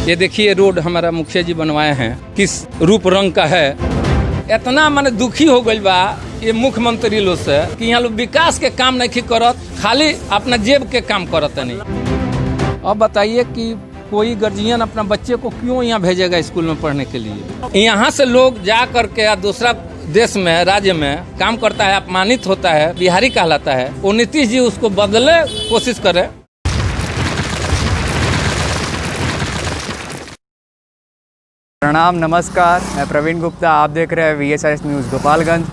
ये देखिए रोड हमारा मुखिया जी बनवाए हैं, किस रूप रंग का है। इतना माने दुखी हो गई बा ये मुख्यमंत्री लोग से कि यहाँ लोग विकास के काम नहीं करत, खाली अपना जेब के काम करत नहीं। अब बताइए कि कोई गार्जियन अपना बच्चे को क्यों यहाँ भेजेगा स्कूल में पढ़ने के लिए। यहाँ से लोग जा करके दूसरा देश में राज्य में काम करता है, अपमानित होता है, बिहारी कहलाता है। वो नीतीश जी उसको बदले कोशिश करे। प्रणाम, नमस्कार, मैं प्रवीण गुप्ता, आप देख रहे हैं VSRS न्यूज़ गोपालगंज।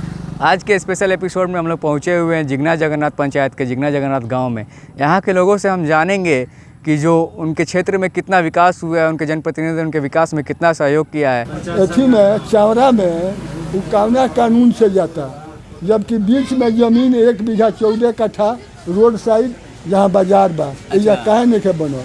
आज के स्पेशल एपिसोड में हम लोग पहुँचे हुए हैं जिगना जगन्नाथ पंचायत के जिगना जगन्नाथ गांव में। यहाँ के लोगों से हम जानेंगे कि जो उनके क्षेत्र में कितना विकास हुआ है, उनके जनप्रतिनिधि उनके विकास में कितना सहयोग किया है। एथी में चावड़ा में उकावना कानून से जाता, जबकि बीच में जमीन 1 बीघा 14 कट्ठा रोड साइड जहाँ बाजार बा, या काहे नहीं के बनो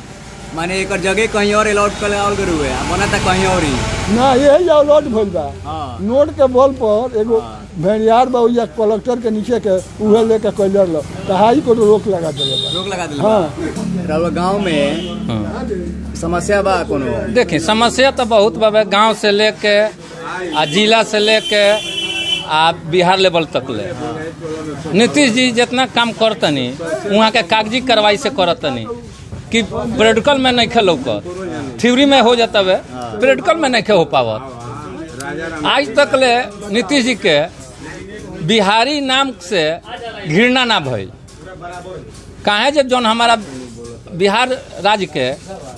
माने एक जगह कहीं और अलॉट करावल गए हुए हैं, बना था कहीं और ही ना, यही अलॉट भइल बा। नोट के बल पर एगो भेड़ियार बा या कलेक्टर के नीचे के उहे लेके कइलर लो, हाई को रोक लगा दिले। हाँ, गाँव में समस्या बा कोनो? देखिए समस्या तो बहुत बा, गांव से लेके जिला से लेके बिहार लेवल तक ले। नीतीश जी जितना काम करतनी वहाँ के कागजी कार्रवाई से करतनी कि प्रैक्टिकल में नहीं खेलो कर, थ्योरी में हो जाता है, प्रैक्टिकल में नहीं हो पावत। आज तक ले नीतीश जी के बिहारी नाम से घृणा ना भइल। काहे जब जौन हमारा बिहार राज्य के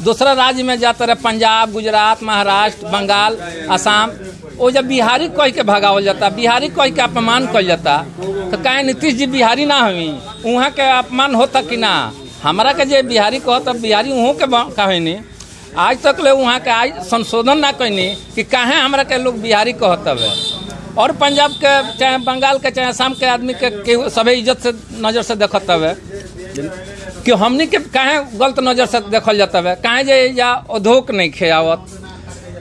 दूसरा राज्य में जाता रहे, पंजाब, गुजरात, महाराष्ट्र, बंगाल, असम, वो जब बिहारी कह के भगावल जाता, बिहारी कह के अपमान कल जाता, तो काहे नीतीश जी बिहारी ना हुई, वहाँ के अपमान होता कि ना। हमारा के जे बिहारी कहता बिहारी वहाँ के कहे नहीं। आज तक ले वहाँ के आज संशोधन ना कहनी कि काहे हमारा के लोग बिहारी कहता है। और पंजाब के चाहे बंगाल के चाहे असम के आदमी के सभी इज्जत से नज़र से देखता है कि हमनी के काहे गलत नज़र से देखल जाता है। काहे जे या उद्योग नहीं खेवत।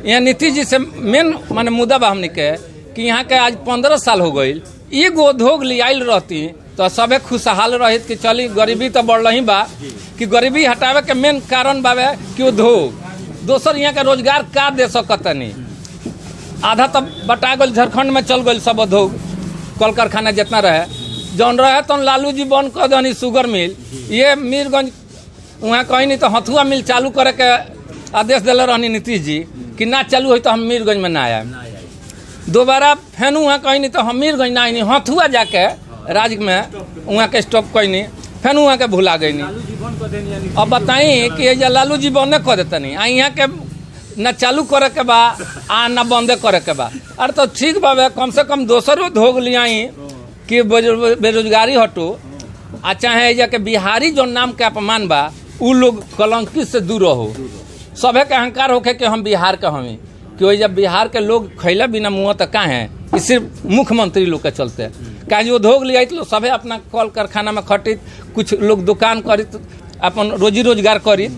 यहाँ नीतीश जी से मेन माने मुद्दा बा हमनी के कि यहाँ के आज 15 साल हो गई, एगो उद्योग लियाल रहती तो सबे खुशहाल रहित कि चली। गरीबी तो बढ़ रही बा कि गरीबी हटावे के मेन कारण बावे कि उद्योग। दोसर यहाँ के रोजगार का दे सकता नहीं, आधा तो बटा गल, झारखंड में चल गई सब उद्योग, कल कारखाना जितना रहे जौन रहे तो लालू जी बंद कर दनी शुगर मिल। ये मीरगंज वहाँ कहीं नहीं तो हथुआ मिल चालू करे के आदेश दिले रहनी नीतीश जी कि ना चालू हो तो हम मीरगंज में ना आए। दोबारा फेन वहाँ कहीं नहीं तो हम मीरगंज ना आई, हथुआ जाके राज्य में वहाँ के स्टॉप कोई नहीं, फिर वहाँ के भुला गई नहीं। अब बताई कि ये लालू जी बंदे कर देते नहीं, यहाँ के न चालू करे के बा न बंदे करे के बा। अरे तो ठीक बा, कम से कम दोसर उद्योग लियाई कि बेरोजगारी हटो, आ चाहे जाके बिहारी जो नाम के अपमान बा उ लोग कलंकित से दूर रहो। सभे के अहंकार होके कि हम बिहार के हमें कि जब बिहार के लोग खैला बिना मुँह तो का है, सिर्फ मुख्यमंत्री लोग के चलते कहीं जो उद्योग लिया तो सभे अपना कल कारखाना में खटित, कुछ लोग दुकान करित, अपन रोजी रोजगार करित।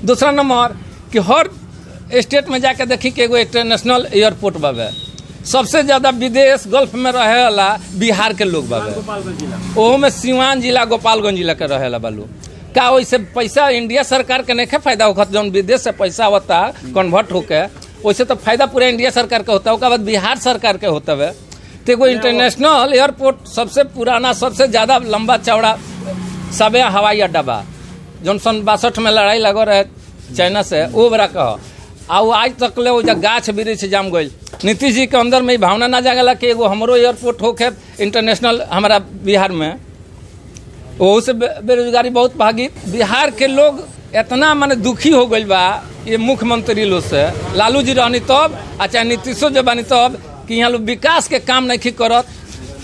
दूसरा नंबर कि हर स्टेट में जाके देखी कि एगो इंटरनेशनल एयरपोर्ट बाबे, सबसे ज़्यादा विदेश गल्फ में रहे वाला बिहार के लोग बाबे, ओहो में सिवान जिला गोपालगंज जिला के रहे वाला लोग। का वैसे पैसा इंडिया सरकार के नहीं फायदा होता, जौन विदेश से पैसा होता कन्वर्ट होके, वैसे तो फायदा पूरा इंडिया सरकार का होता है, उसके बाद बिहार सरकार के होता है। तो एगो इंटरनेशनल एयरपोर्ट सबसे पुराना, सबसे ज़्यादा लंबा चौड़ा सबे हवाई अड्डा बा, जौन सन 62 में लड़ाई लगो रहे चाइना से, वो बड़ा कह आ आज तक ले वो गाछ वृक्ष जाम गई। नीतीश जी के अंदर में भावना ना जागला कि एगो हमरो एयरपोर्ट होके इंटरनेशनल हमारा बिहार में, वो से बेरोजगारी बहुत भागी। बिहार के लोग इतना माने दुखी हो गई बा ये मुख्यमंत्री लोग से, लालू जी रहनी तब आ चाहे नीतीशो जो बनी तब, कि यहाँ लोग विकास के काम नहीं करत,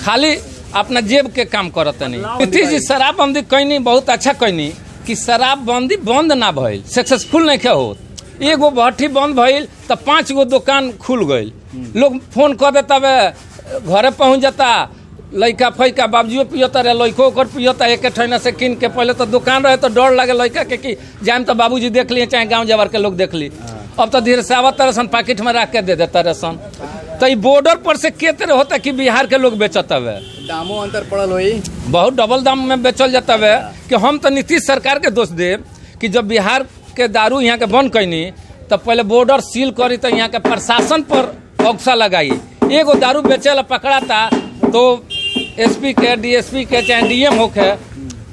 खाली अपना जेब के काम करत नहीं। नीतीश जी शराबबंदी कैनी, बहुत अच्छा कैनी कि शराबबंदी बंद ना भइल, सक्सेसफुल नहीं क्या हो। एगो भट्ठी बंद भइल तो 5 गो दुकान खुल गई, लोग फोन कर देता घरे पहुँच जाता, लड़का फैका बाबजियो पियता रहे, लड़को ओकर पियता एक ठैना से किन के। पहले तो दुकान रहे तो डर लगे लड़का के कि जाए तो बाबूजी देख लिए चाहे गाँव जवार के लोग देख ली। अब तो धीरे से आवत तरह पैकेट में रख के दे देता रहे। तो ये बॉर्डर पर से के तरह होता कि बिहार के लोग बेचता है, दामों अंतर पड़ल हुई, बहुत डबल दाम में बेचल जाता है। कि हम तो नीतीश सरकार के दोष देव कि जब बिहार के दारू यहाँ के बंद कैनी तो पहले बॉर्डर सील करी तो यहाँ के प्रशासन पर औक्सा लगाई। एगो दारू बेचे ला पकड़ा था तो एसपी के, डीएसपी के चाहे डीएम होके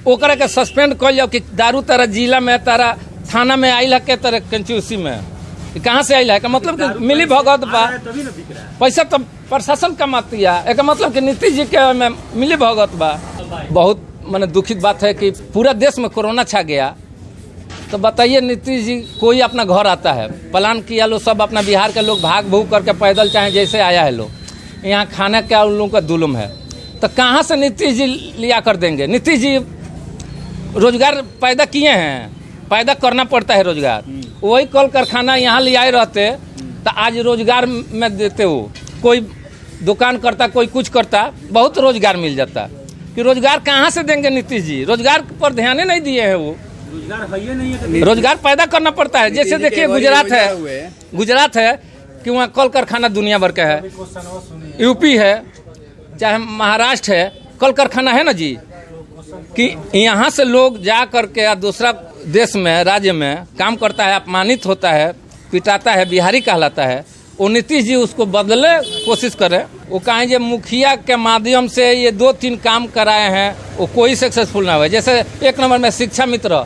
ओकरा के सस्पेंड कर जाओ कि दारू तारा जिला में, तारा थाना में आइल है के तरह कंचूसी में, कहाँ से आइल है का मतलब कि मिली भगत बा, पैसा तो प्रशासन कमाती है, एक मतलब कि नीतीश जी के में मिली भगत बा। बहुत माने दुखित बात है कि पूरा देश में कोरोना छा गया, तो बताइए नीतीश जी कोई अपना घर आता है, प्लान किया लो सब अपना बिहार के लोग भाग भूग करके पैदल चाहे जैसे आया है लोग, यहाँ खाने का उन लोगों का जुल्म है, तो कहाँ से नीतीश जी लिया कर देंगे। नीतीश जी रोजगार पैदा किए हैं, पैदा करना पड़ता है रोजगार, वही कल कारखाना यहाँ ले आए रहते तो आज रोजगार में देते हो, कोई दुकान करता, कोई कुछ करता, बहुत रोजगार मिल जाता। कि रोजगार कहाँ से देंगे नीतीश जी, रोजगार पर ध्यान नहीं दिए हैं वो, रोजगार पैदा करना पड़ता है। जैसे देखिए गुजरात है कि वहाँ कल कारखाना दुनिया भर का है, यूपी है चाहे महाराष्ट्र है, कल कारखाना है ना जी, कि यहाँ से लोग जा करके दूसरा देश में, राज्य में काम करता है, अपमानित होता है, पिटाता है, बिहारी कहलाता है। वो नीतीश जी उसको बदले कोशिश करें। वो कहें जो मुखिया के माध्यम से ये 2-3 काम कराए हैं, वो कोई सक्सेसफुल ना हुए। जैसे एक नंबर में शिक्षा मित्र,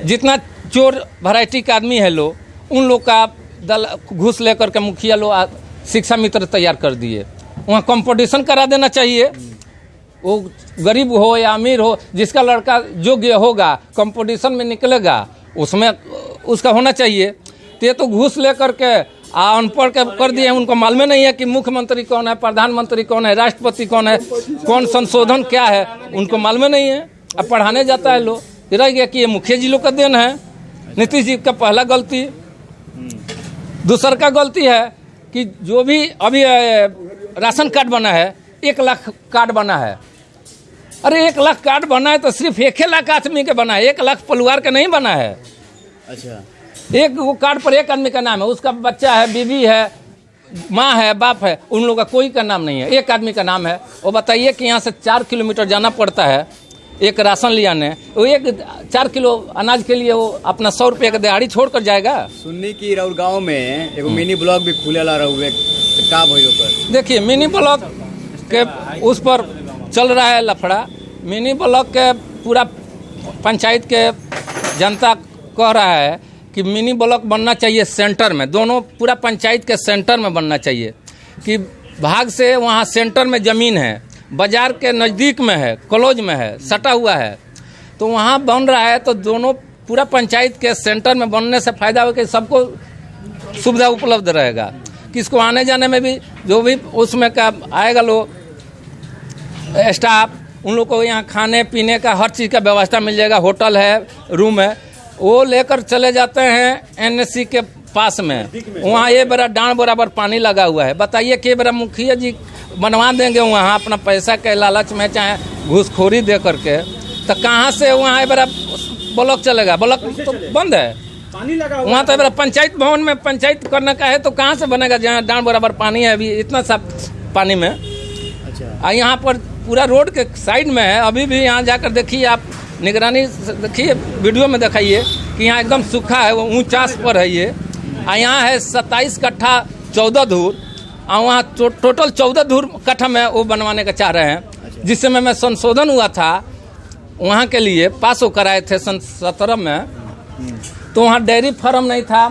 जितना चोर वैरायटी का आदमी है लोग, उन लोग का दल घूस लेकर के मुखिया लोग शिक्षा मित्र तैयार कर दिए। वहाँ कंपटीशन करा देना चाहिए, वो गरीब हो या अमीर हो, जिसका लड़का योग्य होगा कंपटीशन में निकलेगा, उसमें उसका होना चाहिए। तो ये तो घूस लेकर के अनपढ़ के कर दिए, उनको मालूम नहीं है कि मुख्यमंत्री कौन है, प्रधानमंत्री कौन है, राष्ट्रपति कौन है, कौन संशोधन क्या है, उनको मालूम नहीं है। अब पढ़ाने जाता है लोग, रह गया कि ये मुखिया जी लोग का देन है। नीतीश जी का पहला गलती। दूसर का गलती है कि जो भी अभी राशन कार्ड बना है, 1 लाख कार्ड बना है। अरे 1 लाख कार्ड बना है तो सिर्फ 1 लाख आदमी के बना है, 1 लाख परिवार का नहीं बना है। अच्छा, एक वो कार्ड पर एक आदमी का नाम है, उसका बच्चा है, बीवी है, माँ है, बाप है, उन लोगों का कोई का नाम नहीं है, एक आदमी का नाम है। वो बताइए कि यहाँ से 4 किलोमीटर जाना पड़ता है एक राशन ले आने, वो 4 किलो अनाज के लिए वो अपना 100 रुपये का दिहाड़ी छोड़ कर जाएगा। सुननी की राउर गाँव में एक मिनी ब्लॉक भी खुले ला रहा का भइल पर। देखिए मिनी ब्लॉक के उस पर चल रहा है लफड़ा। मिनी ब्लॉक के पूरा पंचायत के जनता कह रहा है कि मिनी ब्लॉक बनना चाहिए सेंटर में, दोनों पूरा पंचायत के सेंटर में बनना चाहिए। कि भाग से वहाँ सेंटर में ज़मीन है, बाजार के नज़दीक में है, कॉलेज में है, सटा हुआ है, तो वहाँ बन रहा है। तो दोनों पूरा पंचायत के सेंटर में बनने से फ़ायदा हो कि सबको सुविधा उपलब्ध रहेगा, किसको आने जाने में भी जो भी उसमें का आएगा लोग स्टाफ, उन लोग को यहाँ खाने पीने का हर चीज़ का व्यवस्था मिल जाएगा, होटल है, रूम है, वो लेकर चले जाते हैं एनएससी के पास में। वहाँ ये बड़ा डांड बराबर पानी लगा हुआ है। बताइए कि बड़ा मुखिया जी बनवा देंगे वहाँ अपना पैसा के लालच में, चाहे घूसखोरी दे करके, तो कहाँ से वहाँ ये बड़ा ब्लॉक चलेगा? ब्लॉक तो बंद है, पानी लगा हुआ वहाँ तो बड़ा पंचायत भवन में पंचायत करने का है, तो कहाँ से बनेगा जहाँ डांड बराबर पानी है अभी इतना सा पानी में। अच्छा, यहाँ पर पूरा रोड के साइड में है, अभी भी यहाँ जाकर देखिए आप, निगरानी देखिए, वीडियो में दिखाइए कि यहाँ एकदम सूखा है, वो ऊंचास पर है ये। यहाँ है 27 कट्ठा 14 धूर, और वहाँ टोटल 14 धूर कट्ठा में वो बनवाने का चाह रहे हैं। जिस समय में संशोधन हुआ था वहाँ के लिए पास हो कराए थे सन 17 में, तो वहाँ डेयरी फार्म नहीं था,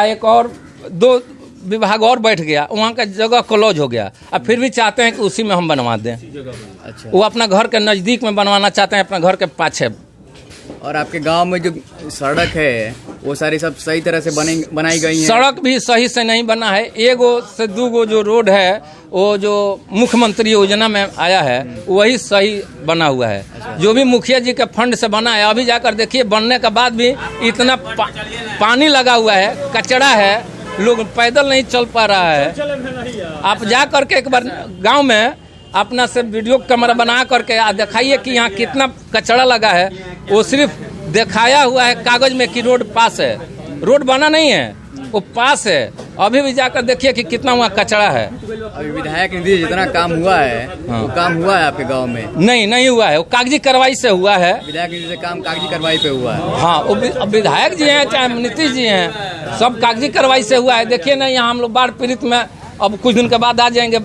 एक और 2 विभाग और बैठ गया, वहाँ का जगह क्लोज हो गया। अब फिर भी चाहते हैं कि उसी में हम बनवा दें। अच्छा, वो अपना घर के नज़दीक में बनवाना चाहते हैं, अपना घर के पाछे। और आपके गांव में जो सड़क है वो सारी सब सही तरह से बनाई गई है? सड़क भी सही से नहीं बना है। 1 से 2 जो रोड है वो जो मुख्यमंत्री योजना में आया है वही सही बना हुआ है। अच्छा, जो भी मुखिया जी के फंड से बना है, अभी जाकर देखिए बनने के बाद भी इतना पानी लगा हुआ है, कचरा है, लोग पैदल नहीं चल पा रहा है। आप जा करके एक बार गांव में अपना से वीडियो कैमरा बना करके दिखाइए कि यहाँ कितना कचरा लगा है। वो सिर्फ दिखाया हुआ है कागज में कि रोड पास है, रोड बना नहीं है, वो पास है। अभी भी जाकर देखिए कि कितना वहाँ कचरा है। अभी विधायक निधि जितना काम हुआ है, हाँ, वो काम हुआ है आपके गांव में? नहीं हुआ है, वो कागजी कार्रवाई से हुआ है। विधायक निधि से काम कागजी कार्रवाई पे हुआ है? हाँ, वो विधायक जी हैं चाहे नीतीश जी हैं, सब कागजी कार्रवाई से हुआ है। देखिए ना, यहाँ हम लोग बाढ़ पीड़ित में अब कुछ दिन के बाद आ जाएंगे।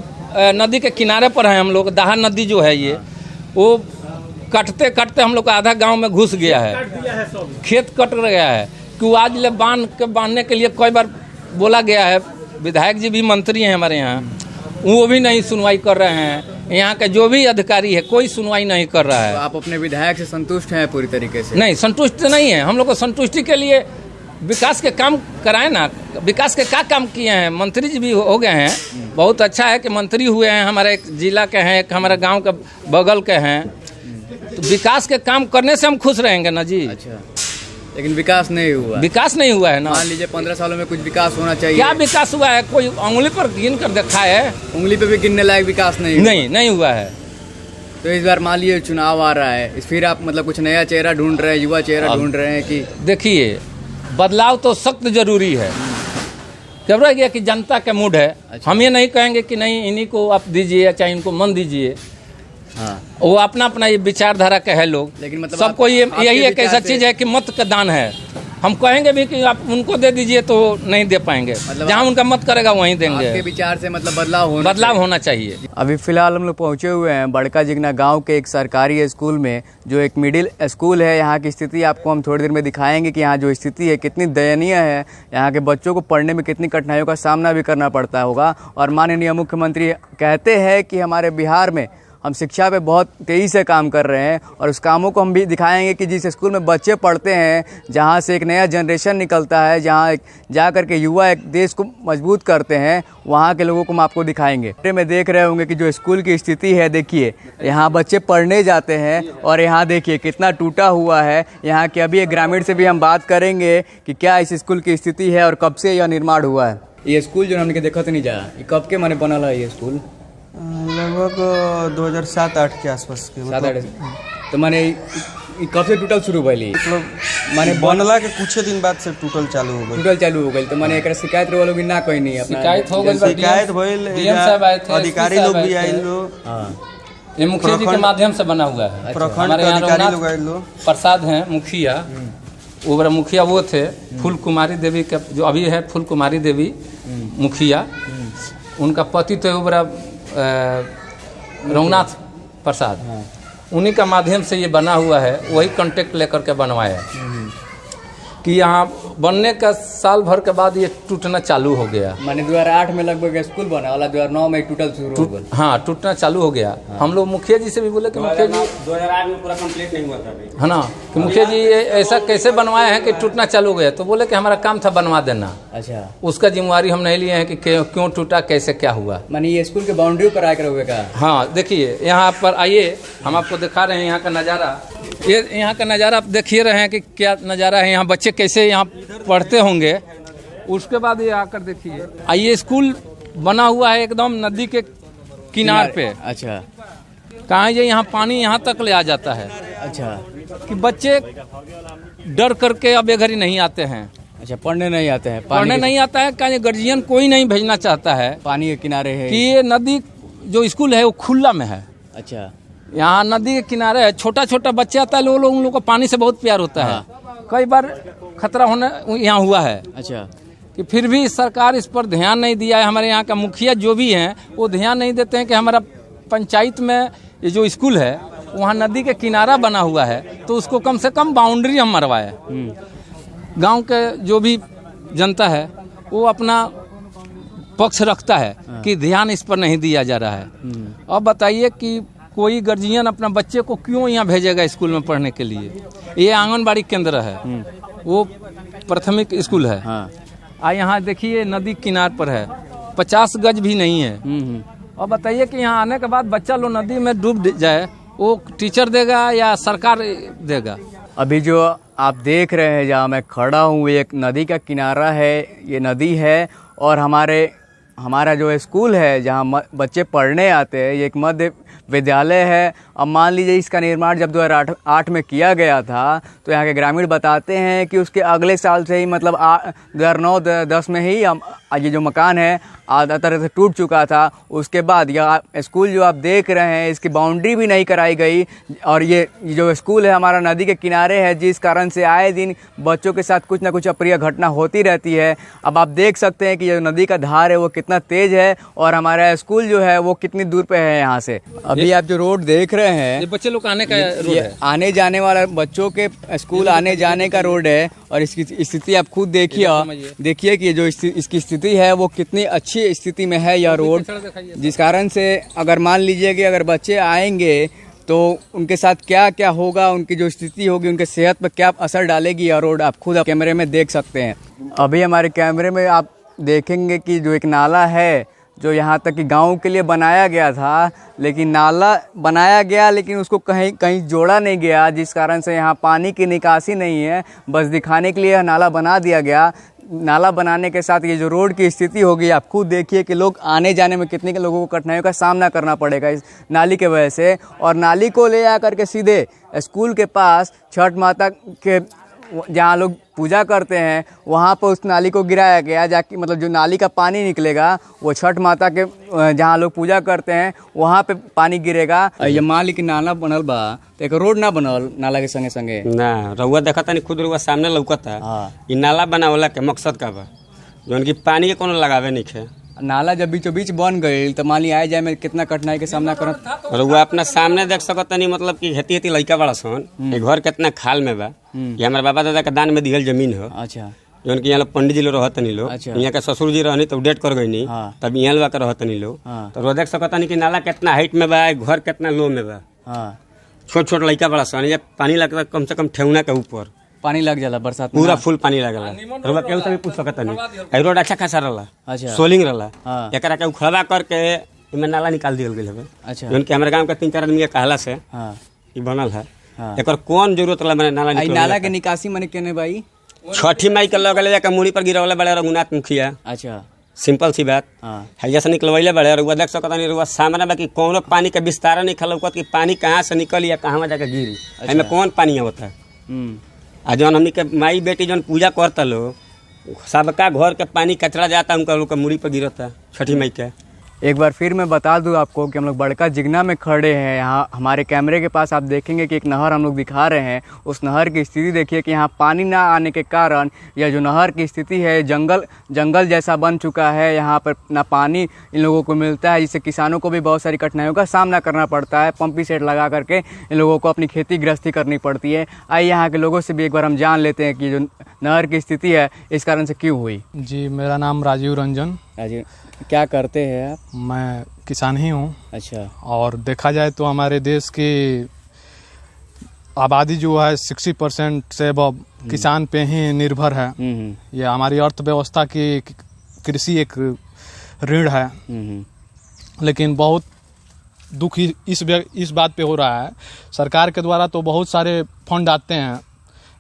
नदी के किनारे पर हैं हम लोग। दाहा नदी जो है ये, वो कटते कटते हम लोग का आधा गांव में घुस गया है, खेत कट गया है। कि आज ले बांधने के लिए कई बार बोला गया है। विधायक जी भी मंत्री हैं हमारे यहाँ, वो भी नहीं सुनवाई कर रहे हैं। यहाँ के जो भी अधिकारी है कोई सुनवाई नहीं कर रहा है। तो आप अपने विधायक से संतुष्ट हैं पूरी तरीके से? नहीं, संतुष्ट नहीं है। हम लोग को संतुष्टि के लिए विकास के काम कराए ना। विकास के क्या काम किए हैं? मंत्री जी भी हो गए हैं, बहुत अच्छा है कि मंत्री हुए हैं। हमारे एक जिला के हैं, एक हमारे गांव के बगल के हैं। तो विकास के काम करने से हम खुश रहेंगे ना जी। अच्छा, लेकिन विकास नहीं हुआ। विकास नहीं हुआ है ना। मान लीजिए 15 सालों में कुछ विकास होना चाहिए। क्या विकास हुआ है? कोई उंगली पर गिन कर देखा है? उंगली पे भी गिनने लायक विकास नहीं हुआ है। तो इस बार मान लीजिए चुनाव आ रहा है, फिर आप मतलब कुछ नया चेहरा ढूंढ रहे हैं, युवा चेहरा ढूंढ रहे हैं कि? देखिए, बदलाव तो सख्त जरूरी है। जब रह गया कि जनता का मूड है। अच्छा। हम ये नहीं कहेंगे कि नहीं इन्हीं को आप दीजिए चाहे इनको मन दीजिए। हाँ, वो अपना अपना ये विचारधारा के है लोग, लेकिन मतलब सबको ये आपके यही एक ऐसा विचार से- चीज है कि मत का दान है। हम कहेंगे भी कि आप उनको दे दीजिए तो नहीं दे पाएंगे। मतलब जहाँ उनका मत करेगा वहीं आपके देंगे। विचार से मतलब बदलाव होना चाहिए। अभी फिलहाल हम लोग पहुंचे हुए हैं बड़का जिगना गांव के एक सरकारी स्कूल में, जो एक मिडिल स्कूल है। यहाँ की स्थिति आपको हम थोड़ी देर में दिखाएंगे कि यहाँ जो स्थिति है कितनी दयनीय है। यहाँ के बच्चों को पढ़ने में कितनी कठिनाइयों का सामना भी करना पड़ता होगा। और माननीय मुख्यमंत्री कहते हैं कि हमारे बिहार में हम शिक्षा पे बहुत तेज़ी से काम कर रहे हैं, और उस कामों को हम भी दिखाएंगे कि जिस स्कूल में बच्चे पढ़ते हैं, जहाँ से एक नया जनरेशन निकलता है, जहाँ जा कर के युवा एक देश को मजबूत करते हैं, वहाँ के लोगों को हम आपको दिखाएंगे। में देख रहे होंगे कि जो स्कूल की स्थिति है, देखिए यहाँ बच्चे पढ़ने जाते हैं और यहाँ देखिए कितना टूटा हुआ है। यहाँ के अभी एक ग्रामीण से भी हम बात करेंगे कि क्या इस स्कूल की स्थिति है और कब से यह निर्माण हुआ है। ये स्कूल जो हमने देखा तो नहीं जा, ये कब के माने बनल है ये स्कूल? लगभग 2007-8 के आसपास के। 7-8। तो माने कब से टूटल शुरू भइली? मतलब माने बनला के कुछ दिन बाद से टूटल चालू हो गई। टूटल चालू हो गई। तो माने एकरा शिकायत वालों भी ना कोई नहीं अपना शिकायत हो गई। शिकायत भइल, डीएम साहब आए थे, अधिकारी एसपी लोग साहब भी आए थे। आइल लोग, हाँ, ये मुखिया जी के माध्यम से बना हुआ है। प्रखंड हमारे के यहाँ अधिकारी रघुनाथ लोग आइल लोग। प्रसाद हैं मुखिया। वो बड़ा मुखिया वो थे, फूल कुमारी देवी के जो अभी है, फूल कुमारी देवी मुखिया। उनका पति तो वो बड़ा रघुनाथ प्रसाद, उन्हीं का माध्यम से ये बना हुआ है। वही कांटेक्ट लेकर के बनवाया कि यहाँ बनने का साल भर के बाद ये टूटना चालू हो गया। माने 2008 में लगभग स्कूल बना वाला, 2009 में टूटल शुरू हो गया। हाँ, टूटना चालू हो गया। हम लोग मुखिया जी से भी बोले कि मुखिया जी 2008 में पूरा कंप्लीट नहीं हुआ था अभी। है ना, कि मुखिया जी ये ऐसा कैसे बनवाए हैं कि टूटना चालू हो गया? तो बोले कि हमारा काम था बनवा देना। अच्छा, उसका जिम्मेवारी हम नहीं लिए हैं कि क्यों टूटा, कैसे क्या हुआ। माने ये स्कूल के बाउंड्री पर आकर हुए का? हाँ, देखिए यहाँ पर आइए, हम आपको दिखा रहे हैं यहाँ का नज़ारा। ये यहाँ का नज़ारा आप देखिए रहे हैं कि क्या नज़ारा है। यहाँ बच्चे कैसे यहाँ पढ़ते होंगे। उसके बाद ये आकर देखिए, आइए स्कूल बना हुआ है एकदम नदी के किनार पे। अच्छा, कहाँ ये यहाँ पानी यहाँ तक ले आ जाता है अच्छा, कि बच्चे डर करके अब बेघरी नहीं आते हैं। अच्छा, पढ़ने नहीं आते हैं? पढ़ने नहीं आता है, कहीं गार्जियन कोई नहीं भेजना चाहता है पानी के किनारे है कि ये नदी जो स्कूल है वो खुला में है। अच्छा, यहाँ नदी के किनारे है, छोटा छोटा बच्चा आता है, लोग उन लोग को पानी से बहुत प्यार होता है। कई बार खतरा होने यहाँ हुआ है अच्छा, कि फिर भी सरकार इस पर ध्यान नहीं दिया है। हमारे यहाँ का मुखिया जो भी हैं वो ध्यान नहीं देते हैं कि हमारा पंचायत में ये जो स्कूल है वहाँ नदी के किनारा बना हुआ है, तो उसको कम से कम बाउंड्री हम मरवाए। गांव के जो भी जनता है वो अपना पक्ष रखता है कि ध्यान इस पर नहीं दिया जा रहा है। अब बताइए कि कोई गार्जियन अपना बच्चे को क्यों यहाँ भेजेगा स्कूल में पढ़ने के लिए? ये आंगनबाड़ी केंद्र है, वो प्राथमिक स्कूल है। हाँ, यहाँ देखिए नदी किनार पर है, 50 गज भी नहीं है। और बताइए कि यहाँ आने के बाद बच्चा लोग नदी में डूब जाए, वो टीचर देगा या सरकार देगा? अभी जो आप देख रहे हैं जहाँ मैं खड़ा हूँ, एक नदी का किनारा है, ये नदी है। और हमारा जो स्कूल है जहाँ बच्चे पढ़ने आते हैं, ये एक मध्य विद्यालय है। अब मान लीजिए इसका निर्माण जब 2008 में किया गया था तो यहाँ के ग्रामीण बताते हैं कि उसके अगले साल से ही मतलब 2009-10 में ही ये जो मकान है आधा तरह से टूट चुका था। उसके बाद यह स्कूल जो आप देख रहे हैं इसकी बाउंड्री भी नहीं कराई गई और ये जो स्कूल है हमारा नदी के किनारे है, जिस कारण से आए दिन बच्चों के साथ कुछ ना कुछ अप्रिय घटना होती रहती है। अब आप देख सकते हैं कि जो नदी का धार है वो कितना तेज है और हमारा स्कूल जो है वो कितनी दूर पे है यहाँ से। अभी आप जो रोड देख रहे हैं ये बच्चे लोग आने का रोड है, आने जाने वाला बच्चों के स्कूल आने जाने का रोड है और इसकी स्थिति आप खुद देखिए कि जो इसकी स्थिति है वो कितनी अच्छी स्थिति में है यह रोड, जिस कारण से अगर मान लीजिए कि अगर बच्चे आएंगे तो उनके साथ क्या क्या होगा, उनकी जो स्थिति होगी उनके सेहत पर क्या असर डालेगी यह रोड आप खुद कैमरे में देख सकते हैं। अभी हमारे कैमरे में आप देखेंगे कि जो एक नाला है जो यहाँ तक कि गांव के लिए बनाया गया था, लेकिन नाला बनाया गया लेकिन उसको कहीं जोड़ा नहीं गया, जिस कारण से यहाँ पानी की निकासी नहीं है। बस दिखाने के लिए यह नाला बना दिया गया। नाला बनाने के साथ ये जो रोड की स्थिति होगी आप खुद देखिए कि लोग आने जाने में कितने के लोगों को कठिनाइयों का सामना करना पड़ेगा इस नाली के वजह से। और नाली को ले आकर के सीधे स्कूल के पास छठ माता के जहाँ लोग पूजा करते हैं वहाँ पर उस नाली को गिराया गया, जाकि मतलब जो नाली का पानी निकलेगा वो छठ माता के जहाँ लोग पूजा करते हैं वहाँ पे पानी गिरेगा। ये मान ली कि नाला बनल बा तो एक रोड ना बनल नाला के संगे संगे ना रउआ देखता नहीं, खुद रउआ सामने लौकता। ये नाला बनावला के मकसद का बा जौन की पानी के कोनो लगावे नहीं खे। नाला जब बीचों बीच बन गई तो मान ली आए जाए में कितना कठिनाई के सामना करत। रउआ अपना सामने देख सकता नहीं, मतलब कि हेती लड़का बड़ा सन, ये घर कितना खाल में बा। ये हमारे बाबा दादा के दान में दिहल जमीन है। अच्छा, जौन की यहाँ पंडित जी लोग रहते नहीं लोग, अच्छा। यहाँ के ससुर जी रहनी तो डेट कर गई नहीं, तब यहाँ लोग रहते नहीं लोग। तो वो देख सकता नहीं कि नाला कितना हाइट में बा, घर कितना लो में बा। छोट छोट लड़का बड़ा सन, ये पानी लगता कम से कम ठेहुना के ऊपर पानी लग जाला बरसात में पूरा फुल पानी लगला। रउआ केहू से भी पूछ सकता नहीं। रोड अच्छा खासा रहला, अच्छा, सोलिंग रहला, एकरा के उखड़वा करके इमे नाला निकाल दियल गेल है। अच्छा, जौन कि हमारे गांव के 3-4 आदमी के कहला से ई बनल है। एकर कौन जरूरत रहला मैंने नाला निकाल। नाला के निकासी माने केने भाई छठी माई के लगले जाके मुड़ी पर गिरवले बड़े रघुनाथ मुखिया। अच्छा, सिंपल सी बात हैया से निकलवैले बड़े। रुआ देख सकता नहीं, रुआ सामने बाकी कौनो पानी के विस्तार नहीं खलौकत कि पानी कहाँ से निकली या कहाँ जाके गिरी। एमे कौन पानी होता है। आ जौन हमनी के माई बेटी जौन पूजा करता लोग, सबका घर के पानी कचरा जाता, उनका लोग के मुड़ी पर गिरता छठी माई के। एक बार फिर मैं बता दूं आपको कि हम लोग बड़का जिगना में खड़े हैं। यहाँ हमारे कैमरे के पास आप देखेंगे कि एक नहर हम लोग दिखा रहे हैं। उस नहर की स्थिति देखिए कि यहाँ पानी ना आने के कारण यह जो नहर की स्थिति है जंगल जैसा बन चुका है। यहाँ पर ना पानी इन लोगों को मिलता है, जिससे किसानों को भी बहुत सारी कठिनाइयों का सामना करना पड़ता है। पंपी सेट लगा करके इन लोगों को अपनी खेती गृहस्थी करनी पड़ती है। आइए यहाँ के लोगों से भी एक बार हम जान लेते हैं कि जो नहर की स्थिति है इस कारण से क्यों हुई। जी, मेरा नाम राजीव रंजन। राजीव, क्या करते हैं आप? मैं किसान ही हूँ। अच्छा। और देखा जाए तो हमारे देश की आबादी जो है 60% से अब किसान पे ही निर्भर है। ये हमारी अर्थव्यवस्था की कृषि एक ऋण है। लेकिन बहुत दुख इस बात पे हो रहा है, सरकार के द्वारा तो बहुत सारे फंड आते हैं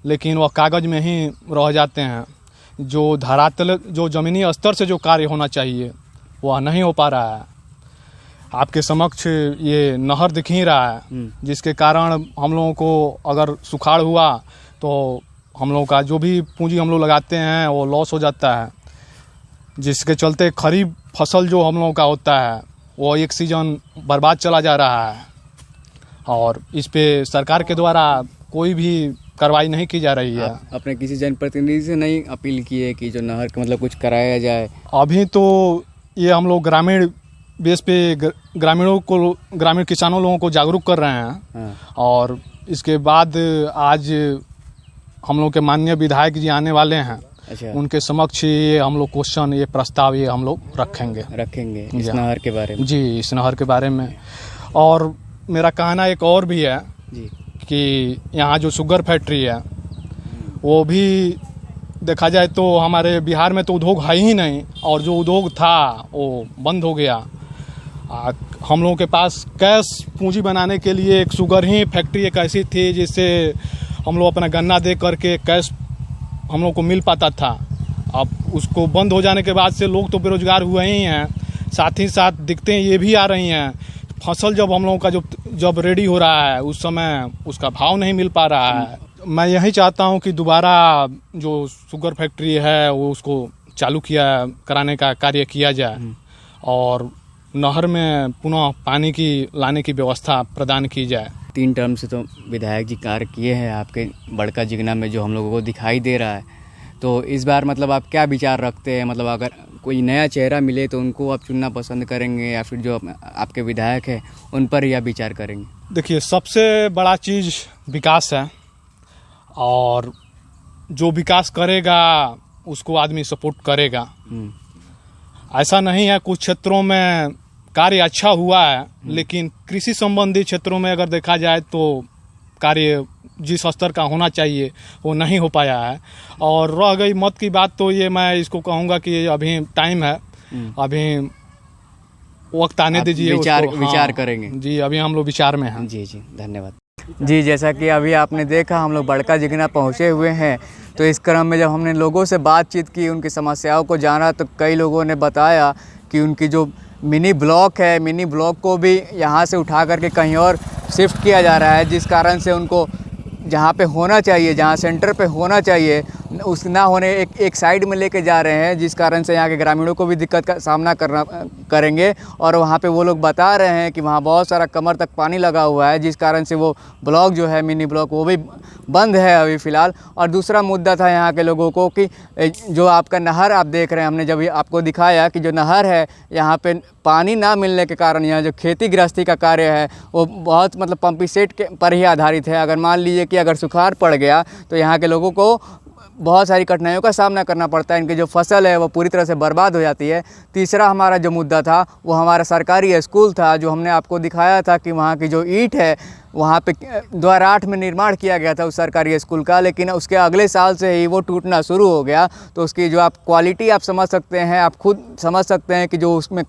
लेकिन वह कागज़ में ही रह जाते हैं। जो धरातल जो ज़मीनी स्तर से जो कार्य होना चाहिए वह नहीं हो पा रहा है। आपके समक्ष ये नहर दिख ही रहा है, जिसके कारण हम लोगों को अगर सुखाड़ हुआ तो हम लोगों का जो भी पूंजी हम लोग लगाते हैं वो लॉस हो जाता है, जिसके चलते खरीफ फसल जो हम लोगों का होता है वो एक सीजन बर्बाद चला जा रहा है। और इस पे सरकार के द्वारा कोई भी कार्रवाई नहीं की जा रही है। अपने किसी जनप्रतिनिधि से नहीं अपील की है कि जो नहर का मतलब कुछ कराया जाए? अभी तो ये हम लोग ग्रामीण बेस पे ग्रामीण किसानों लोगों को जागरूक कर रहे हैं। और इसके बाद आज हम लोग के माननीय विधायक जी आने वाले हैं। अच्छा। उनके समक्ष ये हम लोग क्वेश्चन, ये प्रस्ताव ये हम लोग रखेंगे इस नहर के बारे में। जी, इस नहर के बारे में। और मेरा कहना एक और भी है जी कि यहाँ जो शुगर फैक्ट्री है वो भी देखा जाए तो हमारे बिहार में तो उद्योग है ही नहीं, और जो उद्योग था वो बंद हो गया। हम लोगों के पास कैश पूंजी बनाने के लिए एक शुगर ही फैक्ट्री एक ऐसी थी जिससे हम लोग अपना गन्ना दे करके कैश हम लोग को मिल पाता था। अब उसको बंद हो जाने के बाद से लोग तो बेरोजगार हुए ही हैं, साथ ही साथ दिक्कतें ये भी आ रही हैं फसल जब हम लोगों का जब रेडी हो रहा है उस समय उसका भाव नहीं मिल पा रहा है। मैं यही चाहता हूं कि दोबारा जो शुगर फैक्ट्री है वो उसको चालू कराने का कार्य किया जाए और नहर में पुनः पानी की लाने की व्यवस्था प्रदान की जाए। 3 टर्म से तो विधायक जी कार्य किए हैं आपके बड़का जिगना में, जो हम लोगों को दिखाई दे रहा है। तो इस बार मतलब आप क्या विचार रखते हैं? मतलब अगर कोई नया चेहरा मिले तो उनको आप चुनना पसंद करेंगे या फिर जो आपके विधायक हैं उन पर ही आप विचार करेंगे? देखिए, सबसे बड़ा चीज़ विकास है और जो विकास करेगा उसको आदमी सपोर्ट करेगा। ऐसा नहीं है, कुछ क्षेत्रों में कार्य अच्छा हुआ है लेकिन कृषि संबंधी क्षेत्रों में अगर देखा जाए तो कार्य जिस स्तर का होना चाहिए वो नहीं हो पाया है। और रह गई मत की बात, तो ये मैं इसको कहूँगा कि अभी टाइम है, अभी वक्त आने दीजिए, विचार करेंगे जी। अभी हम लोग विचार में हैं। जी जी, धन्यवाद जी। जैसा कि अभी आपने देखा हम लोग बड़का जिगना पहुँचे हुए हैं, तो इस क्रम में जब हमने लोगों से बातचीत की, उनकी समस्याओं को जाना, तो कई लोगों ने बताया कि उनकी जो मिनी ब्लॉक है, मिनी ब्लॉक को भी यहाँ से उठा करके कहीं और शिफ्ट किया जा रहा है, जिस कारण से उनको जहाँ पे होना चाहिए, जहाँ सेंटर पे होना चाहिए, उस ना होने एक साइड में लेके जा रहे हैं, जिस कारण से यहाँ के ग्रामीणों को भी दिक्कत का सामना करेंगे। और वहाँ पे वो लोग बता रहे हैं कि वहाँ बहुत सारा कमर तक पानी लगा हुआ है, जिस कारण से वो ब्लॉक जो है मिनी ब्लॉक वो भी बंद है अभी फ़िलहाल। और दूसरा मुद्दा था यहाँ के लोगों को कि जो आपका नहर आप देख रहे हैं, हमने जब आपको दिखाया कि जो नहर है यहाँ पे पानी ना मिलने के कारण यहाँ जो खेती गृहस्थी का कार्य है वो बहुत मतलब पंपी सेट के पर ही आधारित है। अगर मान लीजिए कि अगर सुखाड़ पड़ गया तो यहाँ के लोगों को बहुत सारी कठिनाइयों का सामना करना पड़ता है, इनकी जो फसल है वो पूरी तरह से बर्बाद हो जाती है। तीसरा हमारा जो मुद्दा था वो हमारा सरकारी स्कूल था, जो हमने आपको दिखाया था कि वहाँ की जो ईंट है वहाँ पे 2008 में निर्माण किया गया था उस सरकारी स्कूल का, लेकिन उसके अगले साल से ही वो टूटना शुरू हो गया। तो उसकी जो आप क्वालिटी आप समझ सकते हैं, आप खुद समझ सकते हैं कि जो उसमें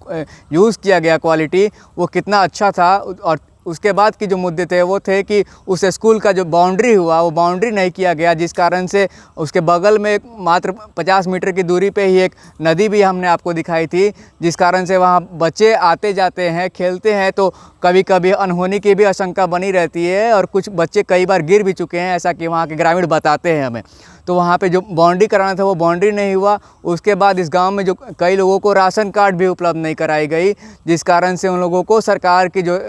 यूज़ किया गया क्वालिटी वो कितना अच्छा था। और उसके बाद की जो मुद्दे थे वो थे कि उस स्कूल का जो बाउंड्री हुआ वो बाउंड्री नहीं किया गया, जिस कारण से उसके बगल में मात्र 50 मीटर की दूरी पे ही एक नदी भी हमने आपको दिखाई थी, जिस कारण से वहाँ बच्चे आते जाते हैं, खेलते हैं, तो कभी कभी अनहोनी की भी आशंका बनी रहती है और कुछ बच्चे कई बार गिर भी चुके हैं, ऐसा कि वहाँ के ग्रामीण बताते हैं हमें। तो वहाँ पे जो बाउंड्री कराना था वो बाउंड्री नहीं हुआ। उसके बाद इस गांव में जो कई लोगों को राशन कार्ड भी उपलब्ध नहीं कराई गई, जिस कारण से उन लोगों को सरकार की जो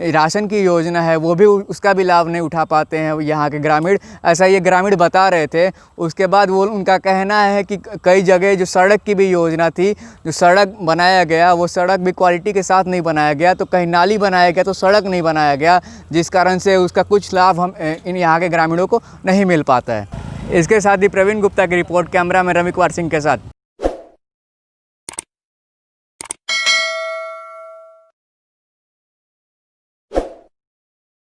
राशन की योजना है वो भी उसका भी लाभ नहीं उठा पाते हैं यहाँ के ग्रामीण, ऐसा ये ग्रामीण बता रहे थे। उसके बाद वो उनका कहना है कि कई जगह जो सड़क की भी योजना थी, जो सड़क बनाया गया वो सड़क भी क्वालिटी के साथ नहीं बनाया गया, तो कहीं नाली बनाया गया तो सड़क नहीं बनाया गया, जिस कारण से उसका कुछ लाभ हम इन यहाँ के ग्रामीणों को नहीं मिल पाता है। इसके साथ ही प्रवीण गुप्ता की रिपोर्ट, कैमरा में रवि कुमार सिंह के साथ।